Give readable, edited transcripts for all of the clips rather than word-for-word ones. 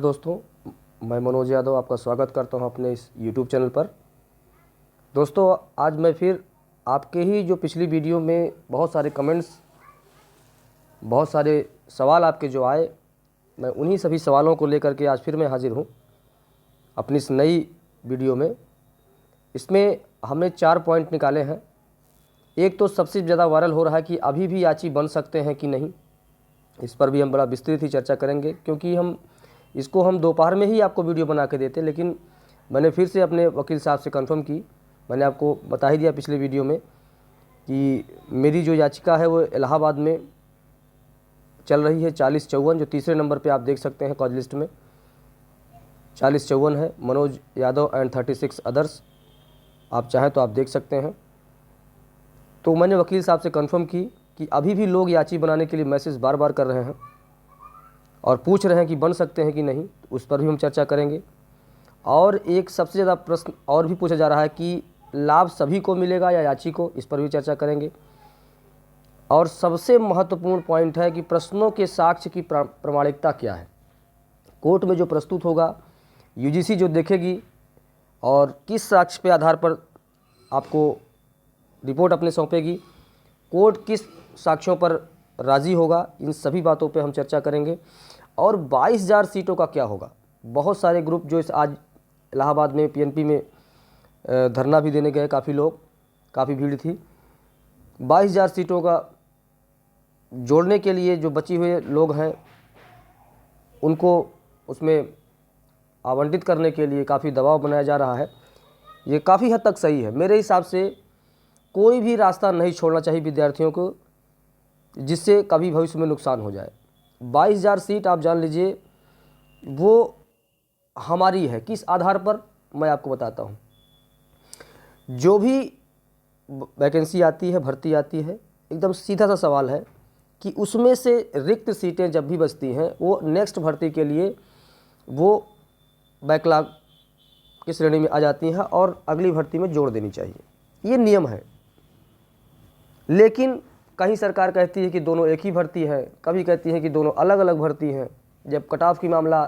दोस्तों, मैं मनोज यादव आपका स्वागत करता हूं अपने इस YouTube चैनल पर। दोस्तों, आज मैं फिर आपके ही जो पिछली वीडियो में बहुत सारे कमेंट्स, बहुत सारे सवाल आपके जो आए, मैं उन्हीं सभी सवालों को लेकर के आज फिर मैं हाजिर हूं अपनी इस नई वीडियो में। इसमें हमने 4 पॉइंट निकाले हैं। एक तो सबसे ज़्यादा वायरल हो रहा है कि अभी भी याची बन सकते हैं कि नहीं। इस पर भी हम बड़ा विस्तृत ही चर्चा करेंगे, क्योंकि हम दोपहर में ही आपको वीडियो बना के देते, लेकिन मैंने फिर से अपने वकील साहब से कंफर्म की। मैंने आपको बता ही दिया पिछले वीडियो में कि मेरी जो याचिका है वो इलाहाबाद में चल रही है 4054, जो तीसरे नंबर पे आप देख सकते हैं कॉज लिस्ट में 4054 है, मनोज यादव एंड 36 अदर्स। आप चाहें तो आप देख सकते हैं। तो मैंने वकील साहब से कंफर्म की कि अभी भी लोग याची बनाने के लिए मैसेज बार बार कर रहे हैं और पूछ रहे हैं कि बन सकते हैं कि नहीं। उस पर भी हम चर्चा करेंगे। और एक सबसे ज़्यादा प्रश्न और भी पूछा जा रहा है कि लाभ सभी को मिलेगा या याची को, इस पर भी चर्चा करेंगे। और सबसे महत्वपूर्ण पॉइंट है कि प्रश्नों के साक्ष्य की प्रामाणिकता क्या है। कोर्ट में जो प्रस्तुत होगा, यूजीसी जो देखेगी और किस साक्ष्य के आधार पर आपको रिपोर्ट अपने सौंपेगी, कोर्ट किस साक्ष्यों पर राज़ी होगा, इन सभी बातों पे हम चर्चा करेंगे। और 22,000 सीटों का क्या होगा। बहुत सारे ग्रुप जो इस आज इलाहाबाद में पीएनपी में धरना भी देने गए, काफ़ी लोग, काफ़ी भीड़ थी। 22,000 सीटों का जोड़ने के लिए जो बची हुए लोग हैं उनको उसमें आवंटित करने के लिए काफ़ी दबाव बनाया जा रहा है। ये काफ़ी हद तक सही है। मेरे हिसाब से कोई भी रास्ता नहीं छोड़ना चाहिए विद्यार्थियों को जिससे कभी भविष्य में नुकसान हो जाए। 22,000 सीट आप जान लीजिए वो हमारी है। किस आधार पर, मैं आपको बताता हूँ। जो भी वैकेंसी आती है, भर्ती आती है, एकदम सीधा सा सवाल है कि उसमें से रिक्त सीटें जब भी बचती हैं वो नेक्स्ट भर्ती के लिए वो बैकलॉग की श्रेणी में आ जाती हैं और अगली भर्ती में जोड़ देनी चाहिए। ये नियम है। लेकिन कहीं सरकार कहती है कि दोनों एक ही भर्ती है, कभी कहती है कि दोनों अलग अलग भर्ती हैं। जब कट ऑफ की मामला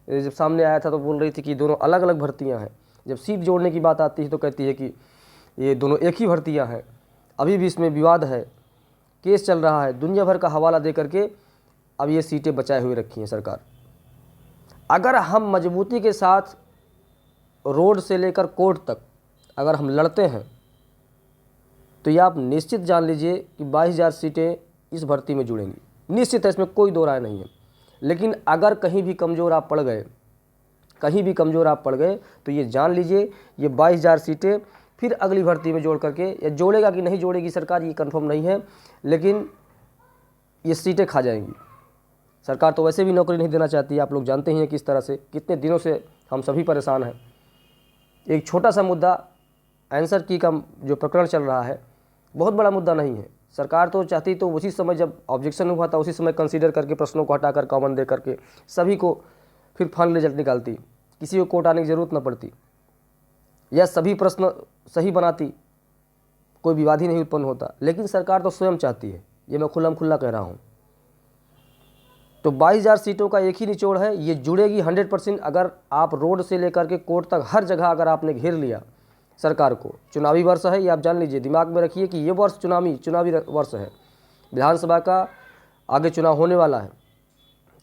जब सामने आया था तो बोल रही थी कि दोनों अलग अलग भर्तियां हैं। जब सीट जोड़ने की बात आती है तो कहती है कि ये दोनों एक ही भर्तियां हैं। अभी भी इसमें विवाद है, केस चल रहा है। दुनिया भर का हवाला दे करके अब ये सीटें बचाए हुए रखी हैं सरकार। अगर हम मजबूती के साथ रोड से लेकर कोर्ट तक अगर हम लड़ते हैं तो ये आप निश्चित जान लीजिए कि 22,000 सीटें इस भर्ती में जुड़ेंगी। निश्चित है, इसमें कोई दो राय नहीं है। लेकिन अगर कहीं भी कमज़ोर आप पड़ गए, कहीं भी कमज़ोर आप पड़ गए तो ये जान लीजिए ये 22,000 सीटें फिर अगली भर्ती में जोड़ करके, या जोड़ेगा कि नहीं जोड़ेगी सरकार ये कंफर्म नहीं है, लेकिन ये सीटें खा जाएंगी। सरकार तो वैसे भी नौकरी नहीं देना चाहती है। आप लोग जानते ही हैं किस तरह से, कितने दिनों से हम सभी परेशान हैं। एक छोटा सा मुद्दा आंसर की का जो प्रकरण चल रहा है बहुत बड़ा मुद्दा नहीं है। सरकार तो चाहती तो उसी समय जब ऑब्जेक्शन हुआ था उसी समय कंसीडर करके प्रश्नों को हटाकर कॉमन दे करके सभी को फिर फाइनल रिजल्ट निकालती, किसी को कोर्ट आने की ज़रूरत न पड़ती, या सभी प्रश्न सही बनाती, कोई विवाद ही नहीं उत्पन्न होता। लेकिन सरकार तो स्वयं चाहती है, ये मैं खुल्ला कह रहा हूँ। तो 22,000 सीटों का एक ही निचोड़ है, ये जुड़ेगी 100%। अगर आप रोड से लेकर के कोर्ट तक हर जगह अगर आपने घेर लिया सरकार को। चुनावी वर्ष है, ये आप जान लीजिए, दिमाग में रखिए कि ये वर्ष चुनावी वर्ष है। विधानसभा का आगे चुनाव होने वाला है,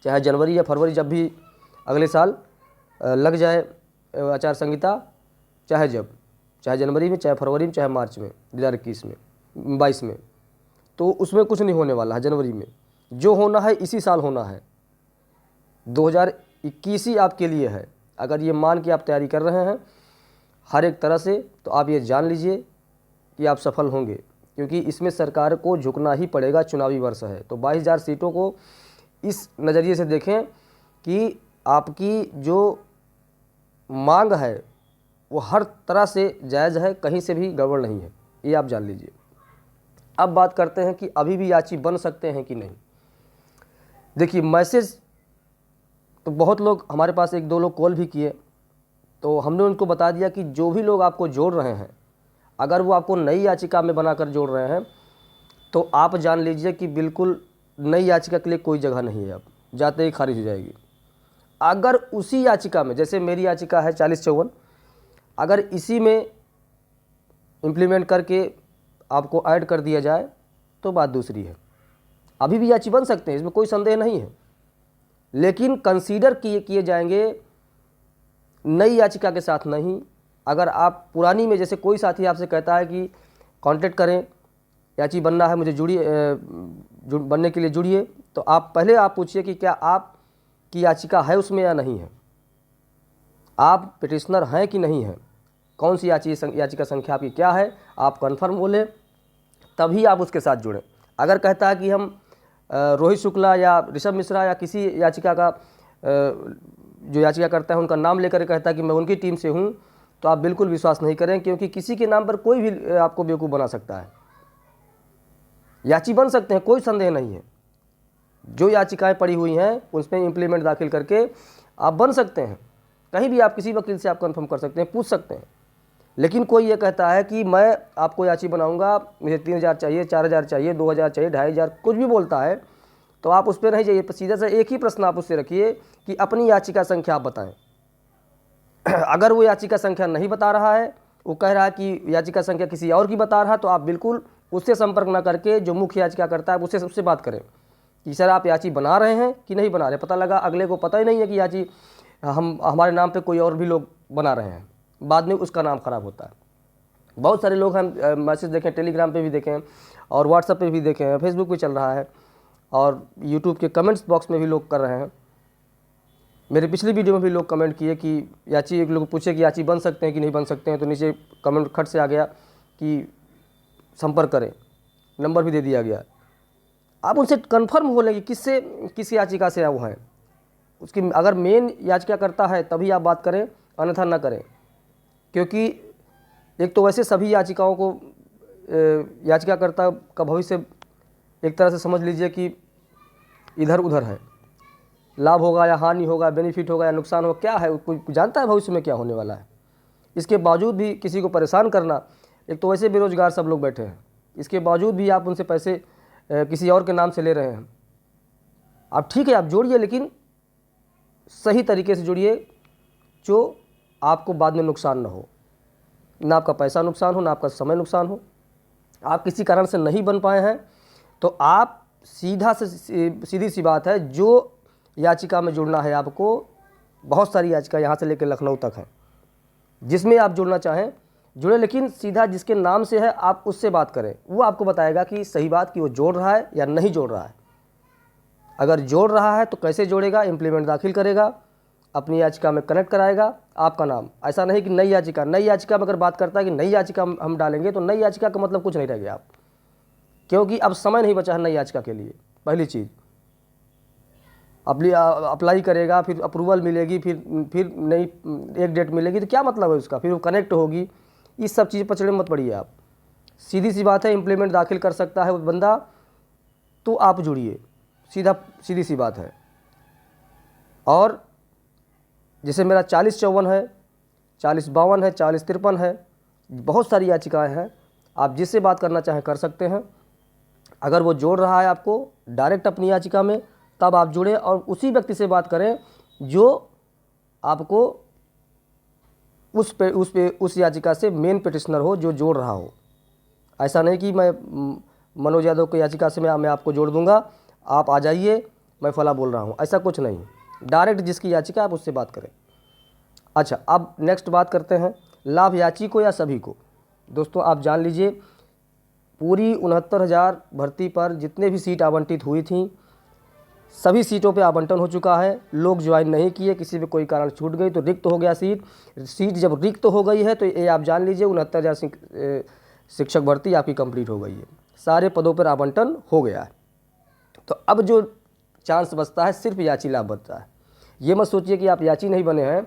चाहे जनवरी या फरवरी जब भी अगले साल लग जाए आचार संहिता, चाहे जनवरी में, चाहे फरवरी में, चाहे मार्च में 2021 में, 22 में, तो उसमें कुछ नहीं होने वाला है। जनवरी में जो होना है इसी साल होना है। 2021 ही आपके लिए है। अगर ये मान के आप तैयारी कर रहे हैं हर एक तरह से, तो आप ये जान लीजिए कि आप सफल होंगे, क्योंकि इसमें सरकार को झुकना ही पड़ेगा। चुनावी वर्ष है। तो 22,000 सीटों को इस नज़रिए से देखें कि आपकी जो मांग है वो हर तरह से जायज़ है, कहीं से भी गड़बड़ नहीं है, ये आप जान लीजिए। अब बात करते हैं कि अभी भी याची बन सकते हैं कि नहीं। देखिए, मैसेज तो बहुत लोग, हमारे पास 1-2 लोग कॉल भी किए, तो हमने उनको बता दिया कि जो भी लोग आपको जोड़ रहे हैं, अगर वो आपको नई याचिका में बनाकर जोड़ रहे हैं तो आप जान लीजिए कि बिल्कुल नई याचिका के लिए कोई जगह नहीं है, अब जाते ही खारिज हो जाएगी। अगर उसी याचिका में, जैसे मेरी याचिका है 4054, अगर इसी में इम्प्लीमेंट करके आपको ऐड कर दिया जाए तो बात दूसरी है। अभी भी याची बन सकते हैं, इसमें कोई संदेह नहीं है, लेकिन कंसीडर किए जाएंगे नई याचिका के साथ नहीं। अगर आप पुरानी में, जैसे कोई साथी आपसे कहता है कि कांटेक्ट करें, याची बनना है, मुझे बनने के लिए जुड़िए, तो आप पूछिए कि क्या आपकी याचिका है उसमें या नहीं है, आप पिटिशनर हैं कि नहीं है, कौन सी याचिका संख्या आपकी क्या है, आप कन्फर्म बोलें, तभी आप उसके साथ जुड़ें। अगर कहता है कि हम रोहित शुक्ला या ऋषभ मिश्रा या किसी याचिका का जो याचिका करता है उनका नाम लेकर कहता है कि मैं उनकी टीम से हूं, तो आप बिल्कुल विश्वास नहीं करें, क्योंकि किसी के नाम पर कोई भी आपको बेवकूफ़ बना सकता है। याची बन सकते हैं, कोई संदेह नहीं है। जो याचिकाएं पड़ी हुई हैं उसमें इम्प्लीमेंट दाखिल करके आप बन सकते हैं। कहीं भी आप किसी वकील से आप कंफर्म कर सकते हैं, पूछ सकते हैं। लेकिन कोई ये कहता है कि मैं आपको याची बनाऊंगा, मुझे 3000 चाहिए, 4000 चाहिए, 2000 चाहिए, 2500, कुछ भी बोलता है, तो आप उस पर नहीं जाइए। सीधा से एक ही प्रश्न आप उससे रखिए कि अपनी याचिका संख्या आप बताएं। अगर वो याचिका संख्या नहीं बता रहा है, वो कह रहा है कि याचिका संख्या किसी और की बता रहा है, तो आप बिल्कुल उससे संपर्क ना करके जो मुख्य याचिका करता है उससे सबसे बात करें कि सर आप याची बना रहे हैं कि नहीं बना रहे। पता लगा अगले को पता ही नहीं है कि याची हमारे नाम पे कोई और भी लोग बना रहे हैं, बाद में उसका नाम खराब होता है। बहुत सारे लोग हम मैसेज देखें, टेलीग्राम पे भी देखें और व्हाट्सएप पे भी देखें, फेसबुक पे चल रहा है और यूट्यूब के कमेंट्स बॉक्स में भी लोग कर रहे हैं। मेरे पिछली वीडियो में भी लोग कमेंट किए कि याची, एक लोग पूछे कि याची बन सकते हैं कि नहीं बन सकते हैं, तो नीचे कमेंट खट से आ गया कि संपर्क करें, नंबर भी दे दिया गया। आप उनसे कन्फर्म हो लेंगे किस याचिका से वो हैं, उसकी अगर मेन याचिका करता है तभी आप बात करें, अन्यथा ना करें। क्योंकि एक तो वैसे सभी याचिकाओं को याचिकाकर्ता का भविष्य एक तरह से समझ लीजिए कि इधर उधर है, लाभ होगा या हानि होगा, बेनिफिट होगा या नुकसान होगा, क्या है, कोई जानता है भविष्य में क्या होने वाला है। इसके बावजूद भी किसी को परेशान करना, एक तो वैसे बेरोजगार सब लोग बैठे हैं, इसके बावजूद भी आप उनसे पैसे किसी और के नाम से ले रहे हैं। आप ठीक है, आप जोड़िए, लेकिन सही तरीके से जुड़िए जो आपको बाद में नुकसान ना हो, ना आपका पैसा नुकसान हो, ना आपका समय नुकसान हो। आप किसी कारण से नहीं बन पाए हैं तो आप सीधी सी बात है, जो याचिका में जुड़ना है आपको, बहुत सारी याचिका यहाँ से लेकर लखनऊ तक है, जिसमें आप जुड़ना चाहें जुड़े, लेकिन सीधा जिसके नाम से है आप उससे बात करें, वो आपको बताएगा कि सही बात कि वो जोड़ रहा है या नहीं जोड़ रहा है। अगर जोड़ रहा है तो कैसे जोड़ेगा, इम्प्लीमेंट दाखिल करेगा, अपनी याचिका में कनेक्ट कराएगा आपका नाम। ऐसा नहीं कि नई याचिका में अगर बात करता है कि नई याचिका हम डालेंगे, तो नई याचिका का मतलब कुछ नहीं रह गया आप, क्योंकि अब समय नहीं बचा है नई याचिका के लिए। पहली चीज़, अप्लाई करेगा, फिर अप्रूवल मिलेगी, फिर नई एक डेट मिलेगी, तो क्या मतलब है उसका, फिर वो कनेक्ट होगी, इस सब चीज़ पचड़े मत पड़िए आप। सीधी सी बात है, इम्प्लीमेंट दाखिल कर सकता है वो बंदा, तो आप जुड़िए, सीधी सी बात है। और जैसे मेरा 4054 है, 4052 है, 4053 है, बहुत सारी याचिकाएं हैं, आप जिससे बात करना चाहें कर सकते हैं। अगर वो जोड़ रहा है आपको डायरेक्ट अपनी याचिका में, तब आप जुड़ें और उसी व्यक्ति से बात करें जो आपको उस याचिका से मेन पिटिशनर हो, जो जोड़ रहा हो। ऐसा नहीं कि मैं मनोज यादव की याचिका से मैं आपको जोड़ दूंगा, आप आ जाइए, मैं फला बोल रहा हूँ, ऐसा कुछ नहीं। डायरेक्ट जिसकी याचिका आप उससे बात करें। अच्छा, अब नेक्स्ट बात करते हैं लाभ याची को या सभी को। दोस्तों आप जान लीजिए, पूरी 69,000 भर्ती पर जितने भी सीट आवंटित हुई थी, सभी सीटों पे आवंटन हो चुका है। लोग ज्वाइन नहीं किए, किसी भी कोई कारण छूट गई तो रिक्त हो गया सीट जब रिक्त हो गई है तो ये आप जान लीजिए 69,000 शिक्षक भर्ती आपकी कंप्लीट हो गई है, सारे पदों पर आवंटन हो गया है। तो अब जो चांस बचता है सिर्फ याची लाभ बचता है। ये मत सोचिए कि आप याची नहीं बने हैं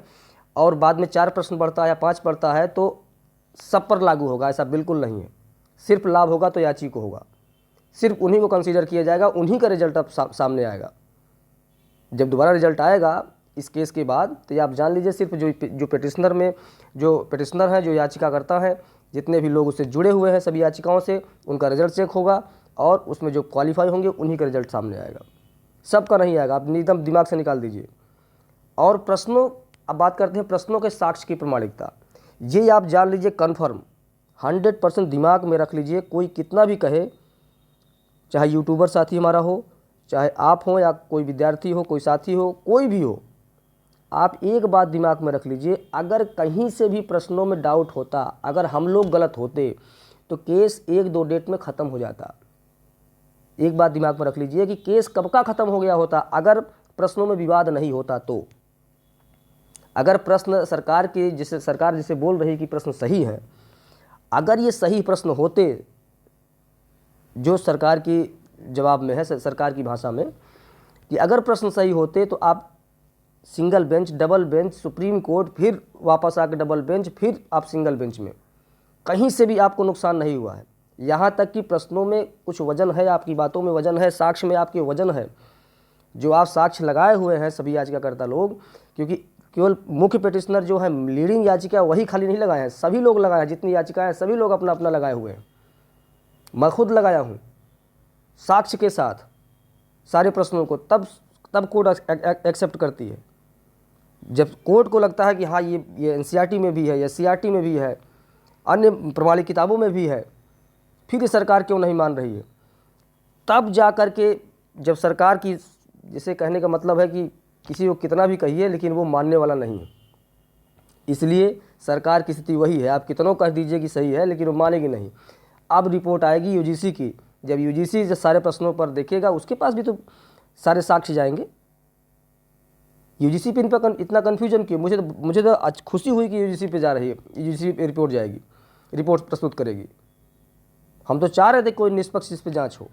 और बाद में 4 प्रश्न बढ़ता है या 5 बढ़ता है तो सब पर लागू होगा, ऐसा बिल्कुल नहीं है। सिर्फ लाभ होगा तो याची को होगा, सिर्फ उन्हीं को कंसीडर किया जाएगा, उन्हीं का रिजल्ट अब सामने आएगा। जब दोबारा रिजल्ट आएगा इस केस के बाद, तो ये आप जान लीजिए सिर्फ जो पिटिशनर हैं, जो याचिका करता है, जितने भी लोग उससे जुड़े हुए हैं सभी याचिकाओं से, उनका रिजल्ट चेक होगा और उसमें जो क्वालिफाई होंगे उन्हीं का रिजल्ट सामने आएगा, सबका नहीं आएगा। आप एकदम दिमाग से निकाल दीजिए। और प्रश्नों, अब बात करते हैं प्रश्नों के साक्ष्य की प्रमाणिकता। ये आप जान लीजिए कन्फर्म 100% दिमाग में रख लीजिए, कोई कितना भी कहे, चाहे यूट्यूबर साथी हमारा हो, चाहे आप हो या कोई विद्यार्थी हो, कोई साथी हो, कोई भी हो, आप एक बात दिमाग में रख लीजिए, अगर कहीं से भी प्रश्नों में डाउट होता, अगर हम लोग गलत होते तो केस 1-2 डेट में ख़त्म हो जाता। एक बात दिमाग में रख लीजिए कि केस कब का ख़त्म हो गया होता अगर प्रश्नों में विवाद नहीं होता। तो अगर प्रश्न सरकार के, जिसे सरकार जिसे बोल रही कि प्रश्न सही है, अगर ये सही प्रश्न होते जो सरकार की जवाब में है, सरकार की भाषा में, कि अगर प्रश्न सही होते तो आप single bench, double bench, supreme court, फिर वापस आकर डबल बेंच, फिर आप सिंगल बेंच में, कहीं से भी आपको नुकसान नहीं हुआ है। यहाँ तक कि प्रश्नों में कुछ वजन है, आपकी बातों में वजन है, साक्ष्य में आपके वजन है, जो आप साक्ष्य लगाए हुए हैं सभी याचिकाकर्ता लोग, क्योंकि केवल मुख्य पिटिशनर जो है लीडिंग याचिका वही खाली नहीं लगाए हैं, सभी लोग लगाए हैं, जितनी याचिकाएं हैं सभी लोग अपना अपना लगाए हुए हैं। मैं खुद लगाया हूँ साक्ष्य के साथ सारे प्रश्नों को, तब कोर्ट एक्सेप्ट करती है। जब कोर्ट को लगता है कि हाँ ये एनसीईआरटी में भी है, या सीईआरटी में भी है, अन्य प्रमाणित किताबों में भी है, फिर ये सरकार क्यों नहीं मान रही है, तब जा कर के, जब सरकार की, जिसे कहने का मतलब है कि किसी को कितना भी कहिए लेकिन वो मानने वाला नहीं है, इसलिए सरकार की स्थिति वही है, आप कितनों कह दीजिए कि सही है लेकिन वो मानेगी नहीं। अब रिपोर्ट आएगी यूजीसी की, जब यूजीसी जब सारे प्रश्नों पर देखेगा, उसके पास भी तो सारे साक्ष्य जाएंगे। यूजीसी पे इन पर इतना कन्फ्यूजन क्यों? मुझे तो आज खुशी हुई कि यूजीसी पे जा रही है, यूजीसी पे रिपोर्ट जाएगी, रिपोर्ट प्रस्तुत करेगी। हम तो चाह रहे थे कोई निष्पक्ष इस पर जाँच हो।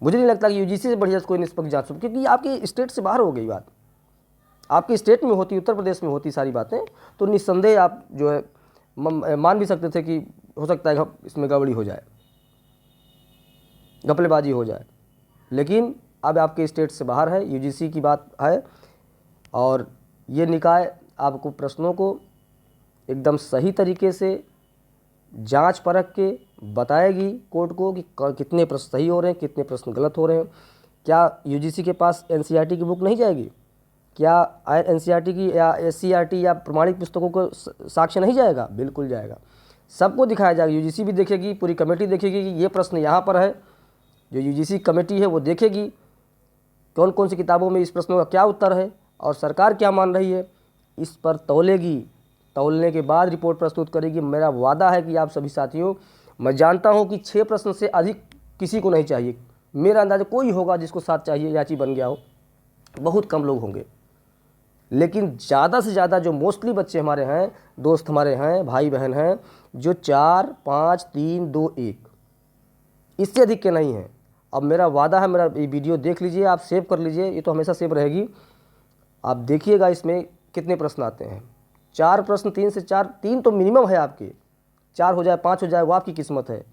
मुझे नहीं लगता कि यूजीसी से बढ़िया कोई निष्पक्ष जाँच हो, क्योंकि आपकी स्टेट से बाहर हो गई बात। आपकी स्टेट में होती, उत्तर प्रदेश में होती सारी बातें, तो निस्संदेह आप जो है मान भी सकते थे कि हो सकता है इसमें गड़बड़ी हो जाए, घपलेबाजी हो जाए। लेकिन अब आपके स्टेट से बाहर है, यूजीसी की बात है, और ये निकाय आपको प्रश्नों को एकदम सही तरीके से जांच परख के बताएगी कोर्ट को कि कितने प्रश्न सही हो रहे हैं, कितने प्रश्न गलत हो रहे हैं। क्या यूजीसी के पास एनसीईआरटी की बुक नहीं जाएगी? क्या एनसीईआरटी की या एससीईआरटी या प्रमाणित पुस्तकों को साक्ष्य नहीं जाएगा? बिल्कुल जाएगा, सबको दिखाया जाएगा। यूजीसी भी देखेगी, पूरी कमेटी देखेगी कि ये प्रश्न यहाँ पर है। जो यूजीसी कमेटी है वो देखेगी कौन कौन सी किताबों में इस प्रश्नों का क्या उत्तर है और सरकार क्या मान रही है, इस पर तौलेगी। तौलने के बाद रिपोर्ट प्रस्तुत करेगी। मेरा वादा है कि आप सभी साथियों, मैं जानता हूं कि 6 प्रश्न से अधिक किसी को नहीं चाहिए। मेरा अंदाजा कोई होगा जिसको 7 चाहिए, याची बन गया हो, बहुत कम लोग होंगे। लेकिन ज़्यादा से ज़्यादा जो मोस्टली बच्चे हमारे हैं, दोस्त हमारे हैं, भाई बहन हैं, जो 4, 5, 3, 2, 1, इससे अधिक के नहीं हैं। अब मेरा वादा है, मेरा ये वीडियो देख लीजिए, आप सेव कर लीजिए, ये तो हमेशा सेव रहेगी। आप देखिएगा इसमें कितने प्रश्न आते हैं। 4 प्रश्न, 3 से 4, 3 तो मिनिमम है आपके, 4 हो जाए, 5 हो जाए, वो आपकी किस्मत है।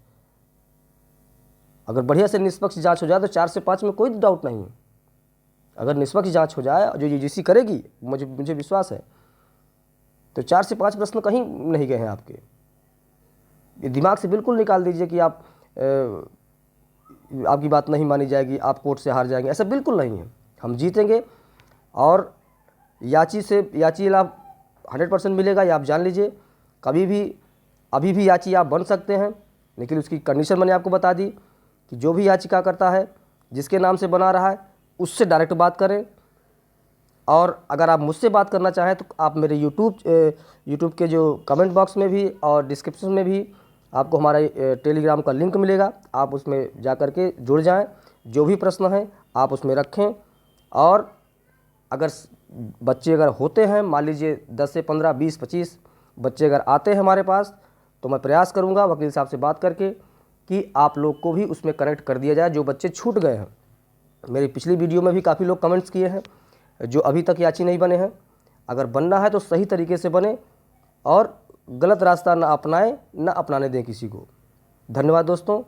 अगर बढ़िया से निष्पक्ष जांच हो जाए तो 4 से 5 में कोई डाउट नहीं है। अगर निष्पक्ष जांच हो जाए, जो यूजीसी करेगी, मुझे विश्वास है, तो 4 से 5 प्रश्न कहीं नहीं गए हैं आपके। ये दिमाग से बिल्कुल निकाल दीजिए कि आपकी बात नहीं मानी जाएगी, आप कोर्ट से हार जाएंगे, ऐसा बिल्कुल नहीं है। हम जीतेंगे और याची लाभ 100% मिलेगा, ये आप जान लीजिए। कभी भी, अभी भी याची आप बन सकते हैं, लेकिन उसकी कंडीशन मैंने आपको बता दी कि जो भी याचिका करता है, जिसके नाम से बना रहा है, उससे डायरेक्ट बात करें। और अगर आप मुझसे बात करना चाहें तो आप मेरे यूट्यूब के जो कमेंट बॉक्स में भी और डिस्क्रिप्शन में भी आपको हमारा टेलीग्राम का लिंक मिलेगा, आप उसमें जा कर के जुड़ जाएं। जो भी प्रश्न हैं आप उसमें रखें। और अगर बच्चे अगर होते हैं, मान लीजिए 10 से 15, 20, 25 बच्चे अगर आते हैं हमारे पास, तो मैं प्रयास करूंगा वकील साहब से बात करके कि आप लोग को भी उसमें कनेक्ट कर दिया जाए जो बच्चे छूट गए हैं। मेरी पिछली वीडियो में भी काफ़ी लोग कमेंट्स किए हैं जो अभी तक याची नहीं बने हैं। अगर बनना है तो सही तरीके से बने और गलत रास्ता ना अपनाएं, ना अपनाने दें किसी को। धन्यवाद दोस्तों।